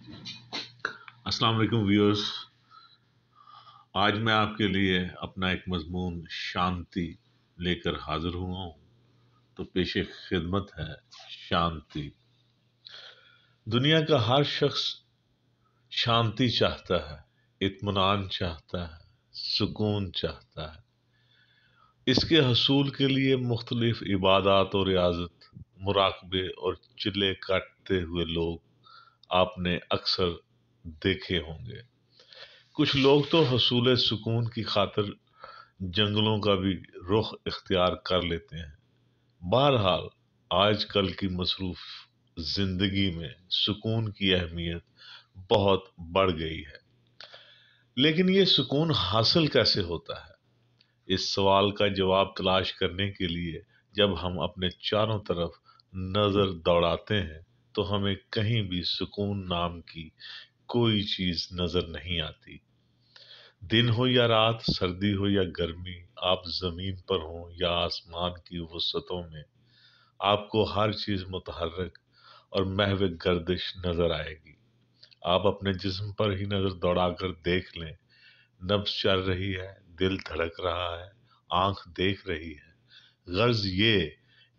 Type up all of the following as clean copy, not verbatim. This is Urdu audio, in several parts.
السلام علیکم ویورز، آج میں آپ کے لیے اپنا ایک مضمون شانتی لے کر حاضر ہوا ہوں۔ تو پیش خدمت ہے شانتی۔ دنیا کا ہر شخص شانتی چاہتا ہے، اطمینان چاہتا ہے، سکون چاہتا ہے۔ اس کے حصول کے لیے مختلف عبادات اور ریاضت، مراقبے اور چلے کاٹتے ہوئے لوگ آپ نے اکثر دیکھے ہوں گے۔ کچھ لوگ تو حصول سکون کی خاطر جنگلوں کا بھی رخ اختیار کر لیتے ہیں۔ بہرحال آج کل کی مصروف زندگی میں سکون کی اہمیت بہت بڑھ گئی ہے، لیکن یہ سکون حاصل کیسے ہوتا ہے؟ اس سوال کا جواب تلاش کرنے کے لیے جب ہم اپنے چاروں طرف نظر دوڑاتے ہیں تو ہمیں کہیں بھی سکون نام کی کوئی چیز نظر نہیں آتی۔ دن ہو یا رات، سردی ہو یا گرمی، آپ زمین پر ہوں یا آسمان کی وسعتوں میں، آپ کو ہر چیز متحرک اور محو گردش نظر آئے گی۔ آپ اپنے جسم پر ہی نظر دوڑا کر دیکھ لیں، نبض چل رہی ہے، دل دھڑک رہا ہے، آنکھ دیکھ رہی ہے۔ غرض یہ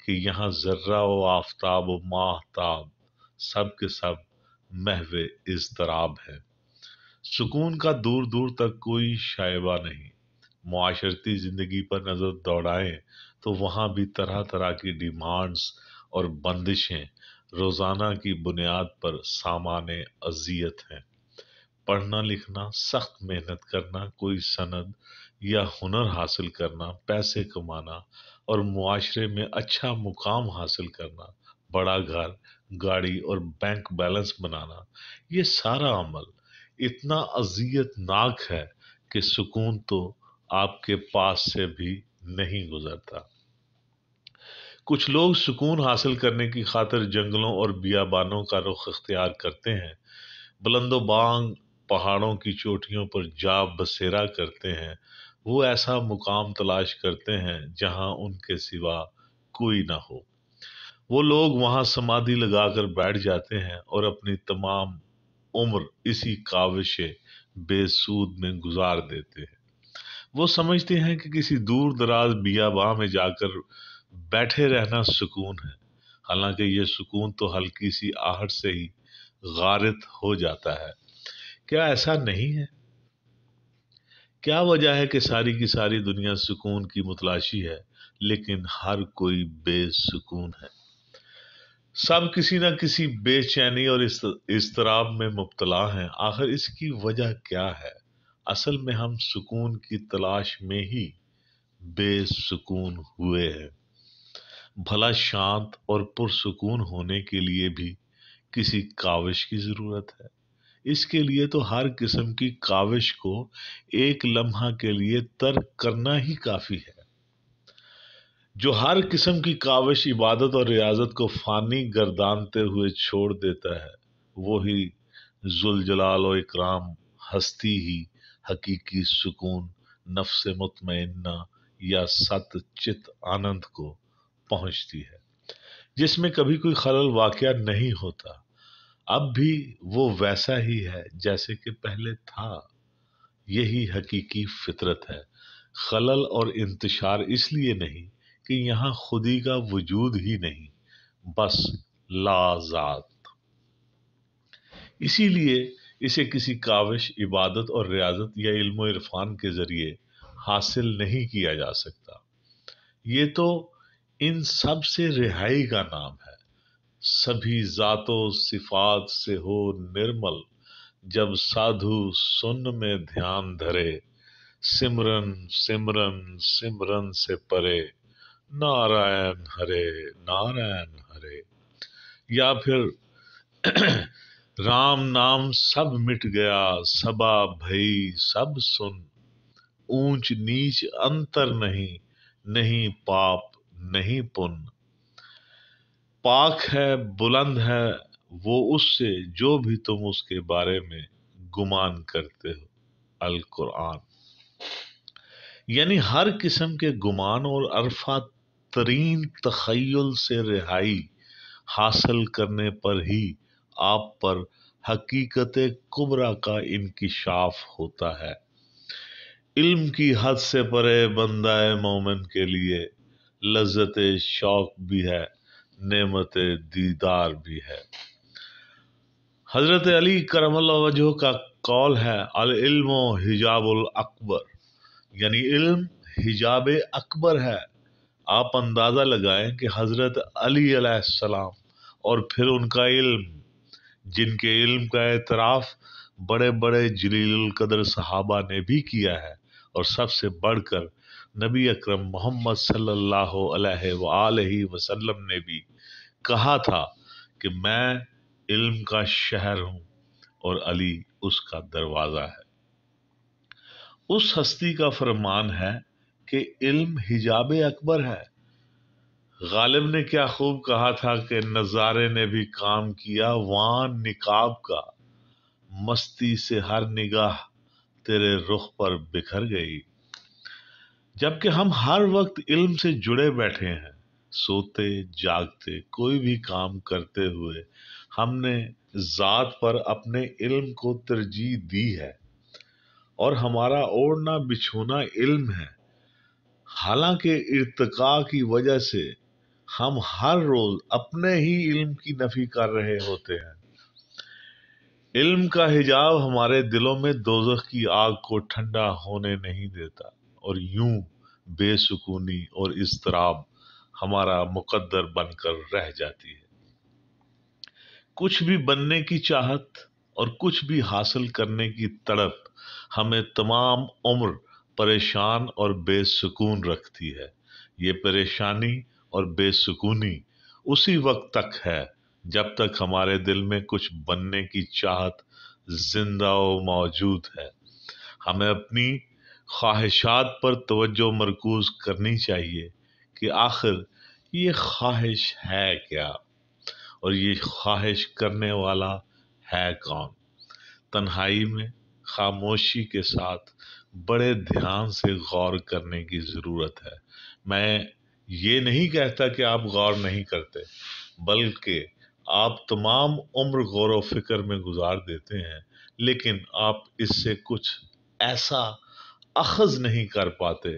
کہ یہاں ذرہ و آفتاب و ماہتاب سب کے سب محو اضطراب ہے۔ سکون کا دور دور تک کوئی شائبہ نہیں۔ معاشرتی زندگی پر نظر دوڑائیں تو وہاں بھی طرح طرح کی ڈیمانڈز اور بندشیں روزانہ کی بنیاد پر سامان اذیت ہیں۔ پڑھنا لکھنا، سخت محنت کرنا، کوئی سند یا ہنر حاصل کرنا، پیسے کمانا اور معاشرے میں اچھا مقام حاصل کرنا، بڑا گھر، گاڑی اور بینک بیلنس بنانا، یہ سارا عمل اتنا اذیت ناک ہے کہ سکون تو آپ کے پاس سے بھی نہیں گزرتا۔ کچھ لوگ سکون حاصل کرنے کی خاطر جنگلوں اور بیابانوں کا رخ اختیار کرتے ہیں، بلند و بانگ پہاڑوں کی چوٹیوں پر جا بسیرا کرتے ہیں۔ وہ ایسا مقام تلاش کرتے ہیں جہاں ان کے سوا کوئی نہ ہو۔ وہ لوگ وہاں سمادھی لگا کر بیٹھ جاتے ہیں اور اپنی تمام عمر اسی کاوش بے سود میں گزار دیتے ہیں۔ وہ سمجھتے ہیں کہ کسی دور دراز بیاباں میں جا کر بیٹھے رہنا سکون ہے، حالانکہ یہ سکون تو ہلکی سی آہٹ سے ہی غارت ہو جاتا ہے۔ کیا ایسا نہیں ہے؟ کیا وجہ ہے کہ ساری کی ساری دنیا سکون کی متلاشی ہے لیکن ہر کوئی بے سکون ہے؟ سب کسی نہ کسی بے چینی اور اضطراب میں مبتلا ہیں۔ آخر اس کی وجہ کیا ہے؟ اصل میں ہم سکون کی تلاش میں ہی بے سکون ہوئے ہیں۔ بھلا شانت اور پرسکون ہونے کے لیے بھی کسی کاوش کی ضرورت ہے۔ اس کے لیے تو ہر قسم کی کاوش کو ایک لمحہ کے لیے ترک کرنا ہی کافی ہے۔ جو ہر قسم کی کاوش، عبادت اور ریاضت کو فانی گردانتے ہوئے چھوڑ دیتا ہے، وہی ذوالجلال و اکرام ہستی ہی حقیقی سکون، نفس مطمئنہ یا ست چت آنند کو پہنچتی ہے، جس میں کبھی کوئی خلل واقع نہیں ہوتا۔ اب بھی وہ ویسا ہی ہے جیسے کہ پہلے تھا۔ یہی حقیقی فطرت ہے۔ خلل اور انتشار اس لیے نہیں کہ یہاں خودی کا وجود ہی نہیں، بس لا ذات۔ اسی لیے اسے کسی کاوش، عبادت اور ریاضت یا علم و عرفان کے ذریعے حاصل نہیں کیا جا سکتا۔ یہ تو ان سب سے رہائی کا نام ہے۔ سبھی ذات و صفات سے ہو نرمل، جب سادھو سن میں دھیان دھرے، سمرن سمرن سمرن سے پرے، نارائن ہرے نارائن ہرے۔ یا پھر رام نام سب مٹ گیا، سبا بھئی سب سن، اونچ نیچ انتر نہیں، نہیں پاپ نہیں پن۔ پاک ہے بلند ہے وہ اس سے جو بھی تم اس کے بارے میں گمان کرتے ہو۔ القرآن۔ یعنی ہر قسم کے گمان اور عرفہ ترین تخیل سے رہائی حاصل کرنے پر ہی آپ پر حقیقت کبریٰ کا انکشاف ہوتا ہے۔ علم کی حد سے پرے بندہ مومن کے لیے لذت شوق بھی ہے، نعمت دیدار بھی ہے۔ حضرت علی کرم اللہ وجہہ کا قول ہے، العلم حجاب الاکبر، یعنی علم حجاب اکبر ہے۔ آپ اندازہ لگائیں کہ حضرت علی علیہ السلام اور پھر ان کا علم، جن کے علم کا اعتراف بڑے بڑے جلیل القدر صحابہ نے بھی کیا ہے، اور سب سے بڑھ کر نبی اکرم محمد صلی اللہ علیہ وآلہ وسلم نے بھی کہا تھا کہ میں علم کا شہر ہوں اور علی اس کا دروازہ ہے۔ اس ہستی کا فرمان ہے کہ علم حجاب اکبر ہے۔ غالب نے کیا خوب کہا تھا کہ نظارے نے بھی کام کیا وہاں نقاب کا، مستی سے ہر نگاہ تیرے رخ پر بکھر گئی۔ جبکہ ہم ہر وقت علم سے جڑے بیٹھے ہیں، سوتے جاگتے کوئی بھی کام کرتے ہوئے ہم نے ذات پر اپنے علم کو ترجیح دی ہے، اور ہمارا اوڑھنا بچھونا علم ہے۔ حالانکہ ارتقاء کی وجہ سے ہم ہر روز اپنے ہی علم کی نفی کر رہے ہوتے ہیں۔ علم کا حجاب ہمارے دلوں میں دوزخ کی آگ کو ٹھنڈا ہونے نہیں دیتا، اور یوں بے سکونی اور اضطراب ہمارا مقدر بن کر رہ جاتی ہے۔ کچھ بھی بننے کی چاہت اور کچھ بھی حاصل کرنے کی تڑپ ہمیں تمام عمر پریشان اور بے سکون رکھتی ہے۔ یہ پریشانی اور بے سکونی اسی وقت تک ہے جب تک ہمارے دل میں کچھ بننے کی چاہت زندہ و موجود ہے۔ ہمیں اپنی خواہشات پر توجہ مرکوز کرنی چاہیے کہ آخر یہ خواہش ہے کیا، اور یہ خواہش کرنے والا ہے کون۔ تنہائی میں خاموشی کے ساتھ بڑے دھیان سے غور کرنے کی ضرورت ہے۔ میں یہ نہیں کہتا کہ آپ غور نہیں کرتے، بلکہ آپ تمام عمر غور و فکر میں گزار دیتے ہیں، لیکن آپ اس سے کچھ ایسا اخذ نہیں کر پاتے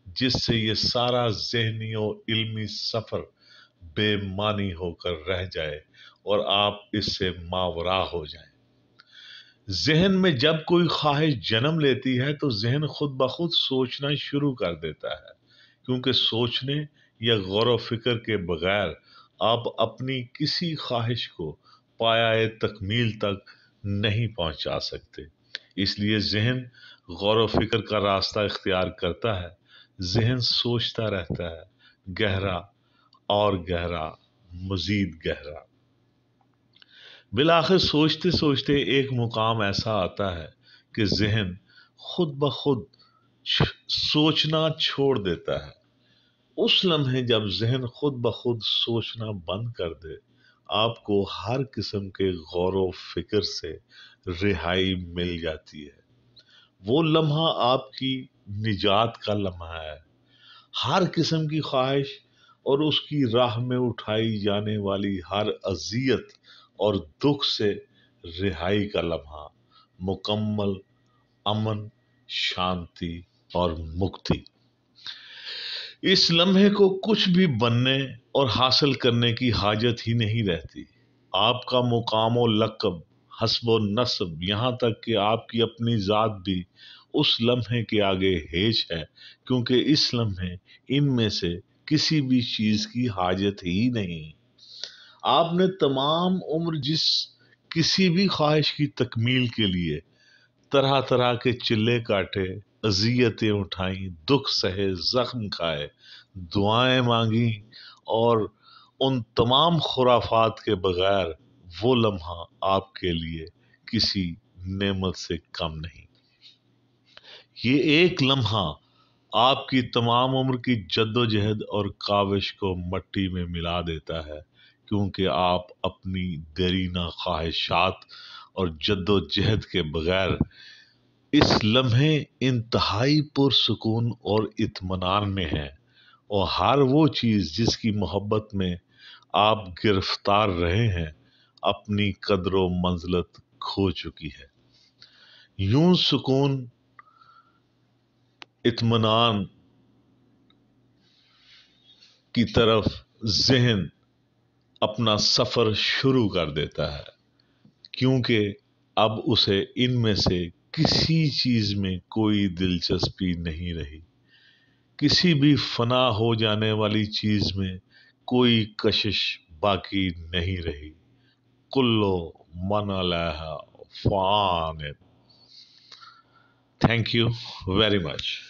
جس سے یہ سارا ذہنی و علمی سفر بے معنی ہو کر رہ جائے اور آپ اس سے ماورا ہو جائیں۔ ذہن میں جب کوئی خواہش جنم لیتی ہے تو ذہن خود بخود سوچنا شروع کر دیتا ہے، کیونکہ سوچنے یا غور و فکر کے بغیر آپ اپنی کسی خواہش کو پایہ تکمیل تک نہیں پہنچا سکتے۔ اس لیے ذہن غور و فکر کا راستہ اختیار کرتا ہے، ذہن سوچتا رہتا ہے، گہرا اور گہرا، مزید گہرا۔ بالآخر سوچتے سوچتے ایک مقام ایسا آتا ہے کہ ذہن خود بخود سوچنا چھوڑ دیتا ہے۔ اس لمحے جب ذہن خود بخود سوچنا بند کر دے، آپ کو ہر قسم کے غور و فکر سے رہائی مل جاتی ہے۔ وہ لمحہ آپ کی نجات کا لمحہ ہے۔ ہر قسم کی خواہش اور اس کی راہ میں اٹھائی جانے والی ہر اذیت اور دکھ سے رہائی کا لمحہ، مکمل امن، شانتی اور مکتی۔ اس لمحے کو کچھ بھی بننے اور حاصل کرنے کی حاجت ہی نہیں رہتی۔ آپ کا مقام و لقب، حسب و نسب، یہاں تک کہ آپ کی اپنی ذات بھی اس لمحے کے آگے ہیچ ہے، کیونکہ اس لمحے ان میں سے کسی بھی چیز کی حاجت ہی نہیں۔ آپ نے تمام عمر جس کسی بھی خواہش کی تکمیل کے لیے طرح طرح کے چلے کاٹے، اذیتیں اٹھائیں، دکھ سہے، زخم کھائے، دعائیں مانگی، اور ان تمام خرافات کے بغیر وہ لمحہ آپ کے لیے کسی نعمت سے کم نہیں۔ یہ ایک لمحہ آپ کی تمام عمر کی جد و جہد اور کاوش کو مٹی میں ملا دیتا ہے، کیونکہ آپ اپنی دیرینہ خواہشات اور جد و جہد کے بغیر اس لمحے انتہائی پرسکون اور اطمینان میں ہیں، اور ہر وہ چیز جس کی محبت میں آپ گرفتار رہے ہیں اپنی قدر و منزلت کھو چکی ہے۔ یوں سکون، اطمینان کی طرف ذہن اپنا سفر شروع کر دیتا ہے، کیونکہ اب اسے ان میں سے کسی چیز میں کوئی دلچسپی نہیں رہی، کسی بھی فنا ہو جانے والی چیز میں کوئی کشش باقی نہیں رہی۔ کلو من علیہا فان۔ Thank you very much.